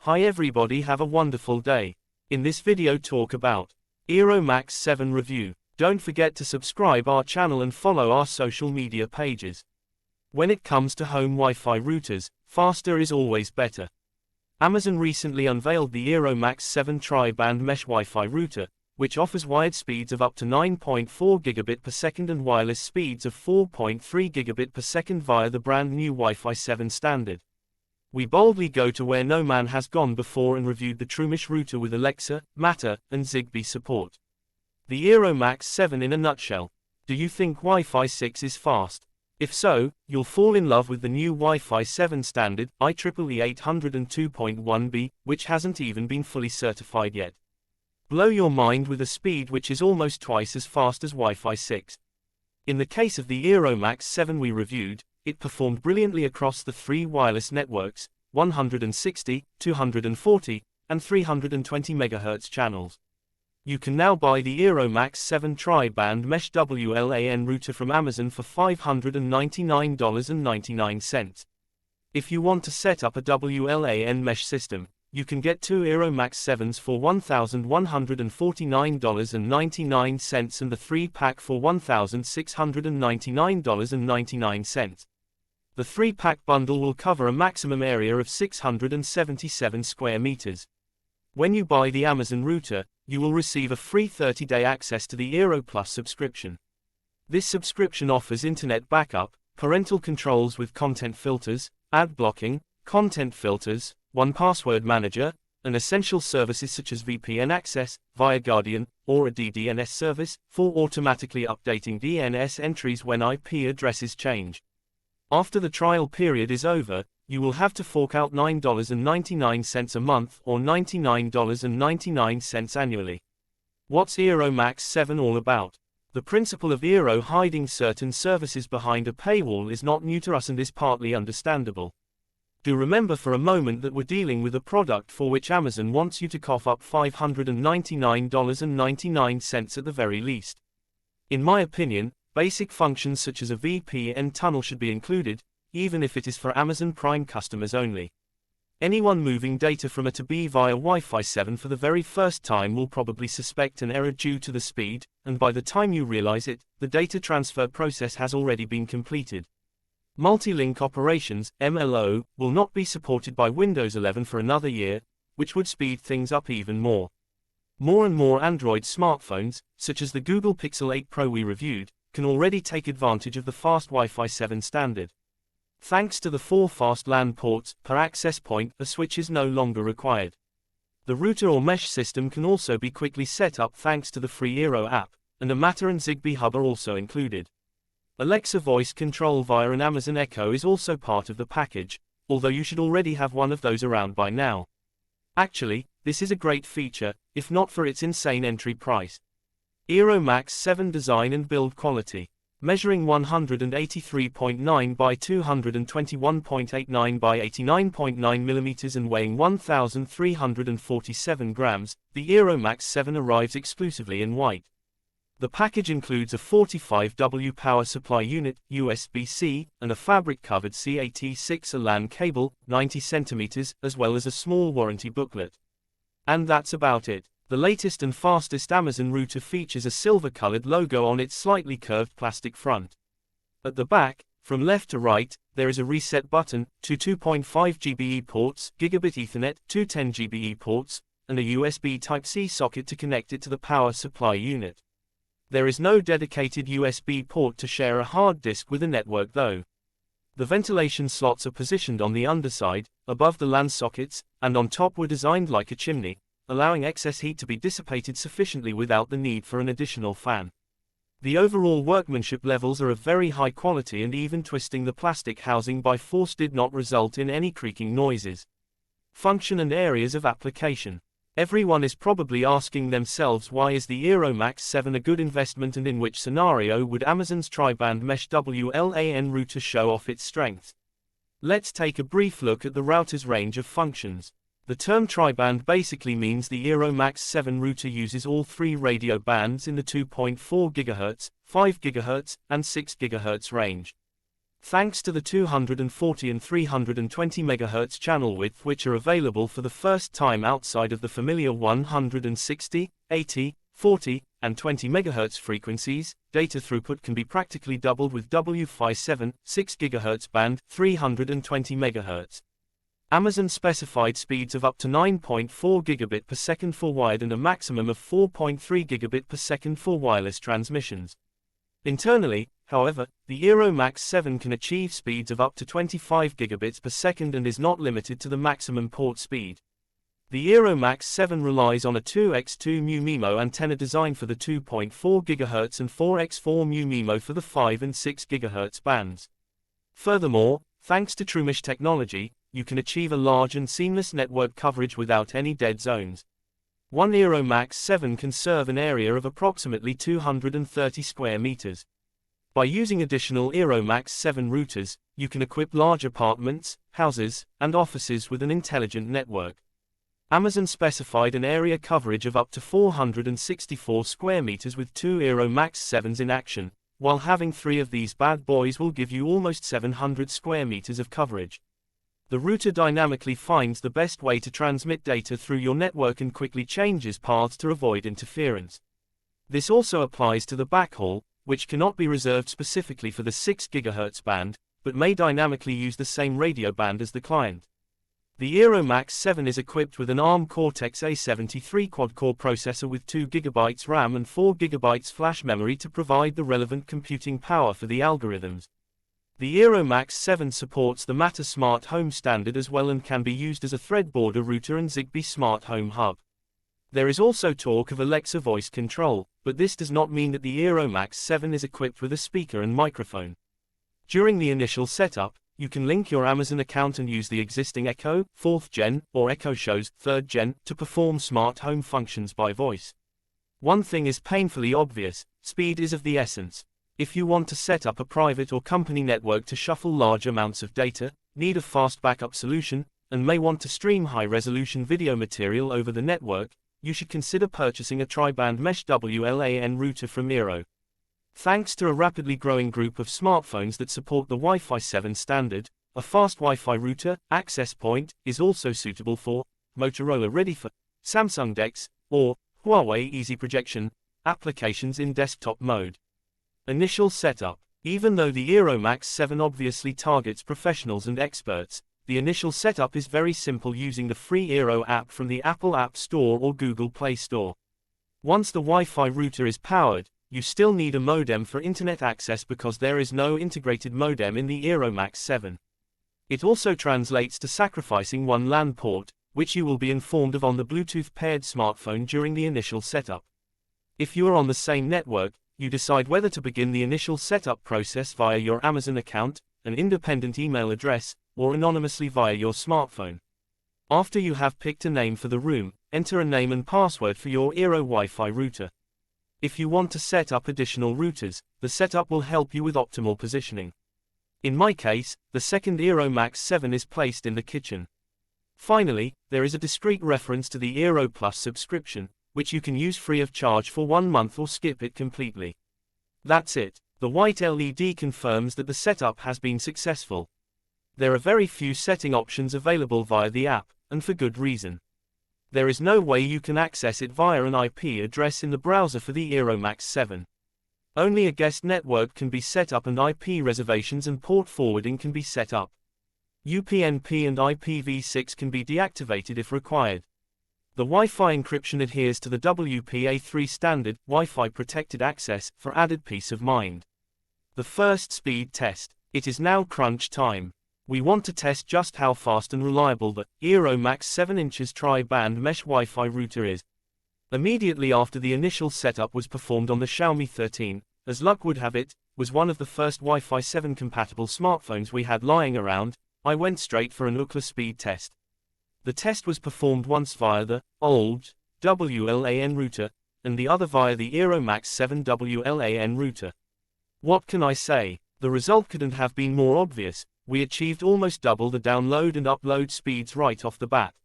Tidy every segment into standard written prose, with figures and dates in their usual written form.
Hi everybody, have a wonderful day. In this video talk about Eero Max 7 review. Don't forget to subscribe our channel and follow our social media pages. When it comes to home Wi-Fi routers, faster is always better. Amazon recently unveiled the Eero Max 7 tri-band mesh Wi-Fi router, which offers wired speeds of up to 9.4 gigabit per second and wireless speeds of 4.3 gigabit per second via the brand new Wi-Fi 7 standard. We boldly go to where no man has gone before and reviewed the TrueMesh router with Alexa, Matter, and Zigbee support. The Eero Max 7 in a nutshell. Do you think Wi-Fi 6 is fast? If so, you'll fall in love with the new Wi-Fi 7 standard, IEEE 802.1b, which hasn't even been fully certified yet. Blow your mind with a speed which is almost twice as fast as Wi-Fi 6. In the case of the Eero Max 7 we reviewed, it performed brilliantly across the three wireless networks, 160, 240, and 320 MHz channels. You can now buy the Eero Max 7 tri-band mesh WLAN router from Amazon for $599.99. If you want to set up a WLAN mesh system, you can get two Eero Max 7s for $1,149.99 and the 3-pack for $1,699.99. The 3-pack bundle will cover a maximum area of 677 square meters. When you buy the Amazon router, you will receive a free 30-day access to the Eero Plus subscription. This subscription offers internet backup, parental controls with content filters, ad blocking, content filters, 1Password Manager, and essential services such as VPN access, via Guardian, or a DDNS service, for automatically updating DNS entries when IP addresses change. After the trial period is over, you will have to fork out $9.99 a month or $99.99 annually. What's Eero Max 7 all about? The principle of Eero hiding certain services behind a paywall is not new to us and is partly understandable. Do remember for a moment that we're dealing with a product for which Amazon wants you to cough up $599.99 at the very least. In my opinion, basic functions such as a VPN tunnel should be included, even if it is for Amazon Prime customers only. Anyone moving data from A to B via Wi-Fi 7 for the very first time will probably suspect an error due to the speed, and by the time you realize it, the data transfer process has already been completed. Multi-link operations, MLO, will not be supported by Windows 11 for another year, which would speed things up even more. More and more Android smartphones, such as the Google Pixel 8 Pro we reviewed, can already take advantage of the fast Wi-Fi 7 standard. Thanks to the 4 fast LAN ports per access point, a switch is no longer required. The router or mesh system can also be quickly set up thanks to the free Eero app, and a Matter and Zigbee hub are also included. Alexa voice control via an Amazon Echo is also part of the package, although you should already have one of those around by now. Actually, this is a great feature, if not for its insane entry price. Eero Max 7 design and build quality. Measuring 183.9 by 221.89 by 89.9 mm and weighing 1,347 grams, the Eero Max 7 arrives exclusively in white. The package includes a 45W power supply unit, USB-C, and a fabric-covered CAT6 LAN cable, 90 cm, as well as a small warranty booklet. And that's about it. The latest and fastest Amazon router features a silver-colored logo on its slightly curved plastic front. At the back, from left to right, there is a reset button, two 2.5 GBE ports, Gigabit Ethernet, two 10 GBE ports, and a USB Type-C socket to connect it to the power supply unit. There is no dedicated USB port to share a hard disk with the network though. The ventilation slots are positioned on the underside, above the LAN sockets, and on top were designed like a chimney, allowing excess heat to be dissipated sufficiently without the need for an additional fan. The overall workmanship levels are of very high quality, and even twisting the plastic housing by force did not result in any creaking noises. Function and areas of application. Everyone is probably asking themselves, why is the Eero Max 7 a good investment, and in which scenario would Amazon's tri-band mesh WLAN router show off its strengths? Let's take a brief look at the router's range of functions. The term tri-band basically means the Eero Max 7 router uses all three radio bands in the 2.4 GHz, 5 GHz, and 6 GHz range. Thanks to the 240 and 320 MHz channel width which are available for the first time outside of the familiar 160, 80, 40, and 20 MHz frequencies, data throughput can be practically doubled with Wi-Fi 7, 6 GHz band, 320 MHz. Amazon specified speeds of up to 9.4 gigabit per second for wired and a maximum of 4.3 gigabit per second for wireless transmissions. Internally, however, the Eero Max 7 can achieve speeds of up to 25 gigabits per second and is not limited to the maximum port speed. The Eero Max 7 relies on a 2x2 mu-MIMO antenna designed for the 2.4 GHz and 4x4 mu-MIMO for the 5 and 6 GHz bands. Furthermore, thanks to TrueMesh technology, you can achieve a large and seamless network coverage without any dead zones. One Eero Max 7 can serve an area of approximately 230 square meters. By using additional Eero Max 7 routers, you can equip large apartments, houses, and offices with an intelligent network. Amazon specified an area coverage of up to 464 square meters with 2 Eero Max 7s in action, while having 3 of these bad boys will give you almost 700 square meters of coverage. The router dynamically finds the best way to transmit data through your network and quickly changes paths to avoid interference. This also applies to the backhaul, which cannot be reserved specifically for the 6 GHz band, but may dynamically use the same radio band as the client. The Eero Max 7 is equipped with an ARM Cortex-A73 quad-core processor with 2 GB RAM and 4 GB flash memory to provide the relevant computing power for the algorithms. The Eero Max 7 supports the Matter Smart Home standard as well and can be used as a thread-border router and Zigbee Smart Home Hub. There is also talk of Alexa voice control, but this does not mean that the Eero Max 7 is equipped with a speaker and microphone. During the initial setup, you can link your Amazon account and use the existing Echo 4th Gen or Echo Shows 3rd Gen to perform smart home functions by voice. One thing is painfully obvious: speed is of the essence. If you want to set up a private or company network to shuffle large amounts of data, need a fast backup solution, and may want to stream high-resolution video material over the network, you should consider purchasing a tri-band mesh WLAN router from Eero. Thanks to a rapidly growing group of smartphones that support the Wi-Fi 7 standard, a fast Wi-Fi router access point is also suitable for Motorola Ready for, Samsung DeX, or Huawei Easy Projection applications in desktop mode. Initial setup. Even though the Eero Max 7 obviously targets professionals and experts, the initial setup is very simple using the free Eero app from the Apple App Store or Google Play Store. Once the Wi-Fi router is powered, you still need a modem for internet access because there is no integrated modem in the Eero Max 7. It also translates to sacrificing one LAN port, which you will be informed of on the Bluetooth-paired smartphone during the initial setup. If you are on the same network, you decide whether to begin the initial setup process via your Amazon account, an independent email address, or anonymously via your smartphone. After you have picked a name for the room, enter a name and password for your Eero Wi-Fi router. If you want to set up additional routers, the setup will help you with optimal positioning. In my case, the second Eero Max 7 is placed in the kitchen. Finally, there is a discrete reference to the Eero Plus subscription, which you can use free of charge for 1 month or skip it completely. That's it. The white LED confirms that the setup has been successful. There are very few setting options available via the app, and for good reason. There is no way you can access it via an IP address in the browser for the Eero Max 7. Only a guest network can be set up and IP reservations and port forwarding can be set up. UPnP and IPv6 can be deactivated if required. The Wi-Fi encryption adheres to the WPA3 standard, Wi-Fi protected access, for added peace of mind. The first speed test. It is now crunch time. We want to test just how fast and reliable the Eero Max 7 inches tri-band mesh Wi-Fi router is. Immediately after the initial setup was performed on the Xiaomi 13, as luck would have it, was one of the first Wi-Fi 7 compatible smartphones we had lying around, I went straight for an Ookla speed test. The test was performed once via the old WLAN router, and the other via the Eero Max 7 WLAN router. What can I say? The result couldn't have been more obvious. We achieved almost double the download and upload speeds right off the bat.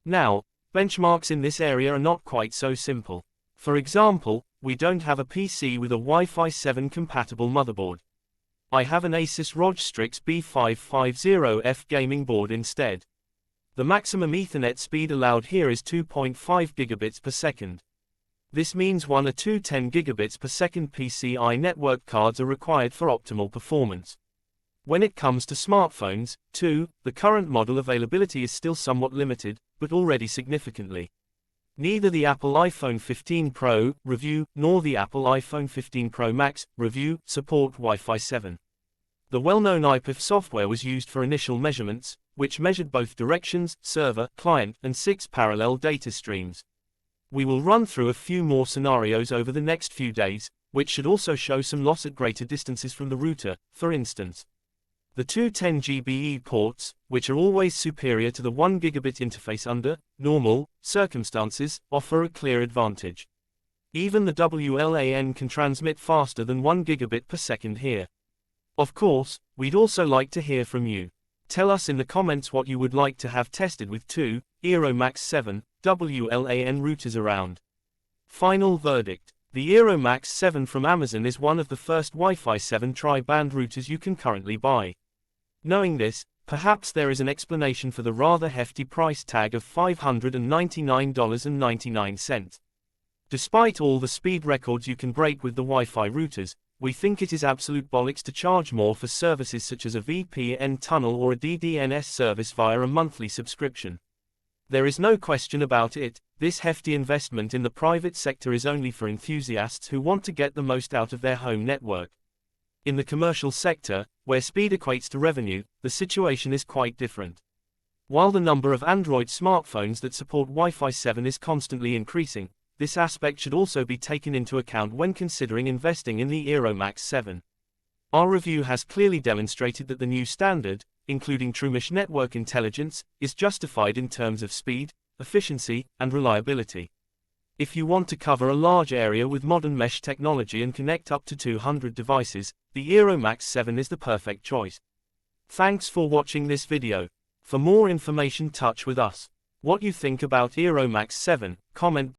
Now, benchmarks in this area are not quite so simple. For example, we don't have a PC with a Wi-Fi 7 compatible motherboard. I have an Asus ROG Strix B550F gaming board instead. The maximum Ethernet speed allowed here is 2.5 gigabits per second. This means one or two 10 gigabits per second PCI network cards are required for optimal performance. When it comes to smartphones, too, the current model availability is still somewhat limited, but already significantly. Neither the Apple iPhone 15 Pro review nor the Apple iPhone 15 Pro Max review support Wi-Fi 7. The well-known IPF software was used for initial measurements, which measured both directions, server, client, and 6 parallel data streams. We will run through a few more scenarios over the next few days, which should also show some loss at greater distances from the router, for instance. The two 10 GBE ports, which are always superior to the 1 gigabit interface under normal circumstances, offer a clear advantage. Even the WLAN can transmit faster than 1 gigabit per second here. Of course, we'd also like to hear from you. Tell us in the comments what you would like to have tested with two Eero Max 7 WLAN routers around. Final verdict. The Eero Max 7 from Amazon is one of the first Wi-Fi 7 tri-band routers you can currently buy. Knowing this, perhaps there is an explanation for the rather hefty price tag of $599.99. Despite all the speed records you can break with the Wi-Fi routers, we think it is absolute bollocks to charge more for services such as a VPN tunnel or a DDNS service via a monthly subscription. There is no question about it, this hefty investment in the private sector is only for enthusiasts who want to get the most out of their home network. In the commercial sector, where speed equates to revenue, the situation is quite different. While the number of Android smartphones that support Wi-Fi 7 is constantly increasing, this aspect should also be taken into account when considering investing in the Eero Max 7. Our review has clearly demonstrated that the new standard, including true mesh network intelligence, is justified in terms of speed, efficiency, and reliability. If you want to cover a large area with modern mesh technology and connect up to 200 devices, the Eero Max 7 is the perfect choice. Thanks for watching this video. For more information, touch with us. What you think about Eero Max 7, comment